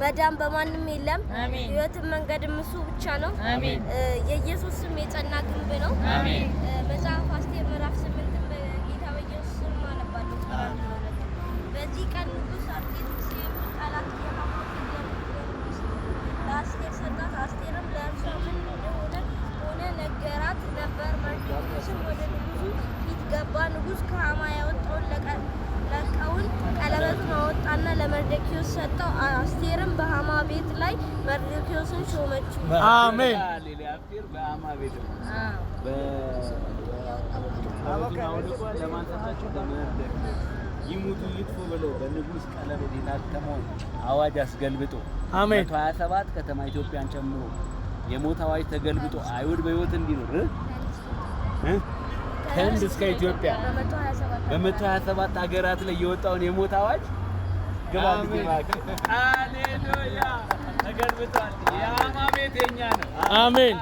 መዳን በማንም የለም ሕይወትን መንገድም እሱ ብቻ ነው የኢየሱስ ስም የጸና ግንብ ነው መጽሐፍ አስቴር ምዕራፍ 8 በጌታ በኢየሱስ ስም አነባለሁ በዚህ ቀን ንጉሥ አርጤክስስ ጠላት ለአስቴር ሰጣት አስቴርም ለእርሷ ምን እንደሆነ ነገራት ነበር መርዶክዮስም ወደ ንጉሡ ፊት ገባ ንጉሥ ከሐማ ያወጣውን ለቀውን ቀለበቱን አወጣና ለመርዶክዮስ ሰጠው አስቴርም በሐማ ቤት ላይ መርዶክዮስን ሾመችው አሜን አስቴር በሐማ ቤት ለማን ሰጣችሁ ለመርዶክዮስ ይሙቱ ይጥፉ ብሎ በንጉሥ ቀለበት የታተመውን አዋጅ አስገልብጦ አሜን 27 ከተማ ኢትዮጵያን ጨምሮ የሞት አዋጅ ተገልብጦ አይሁድ በሕይወት እንዲኖር ከህንድ እስከ ኢትዮጵያ በ127 ሀገራት ላይ የወጣውን የሞት አዋጅ ግባን ግባክ ሃሌሉያ ተገልብጧል። የሐማ ቤት የኛ ነው። አሜን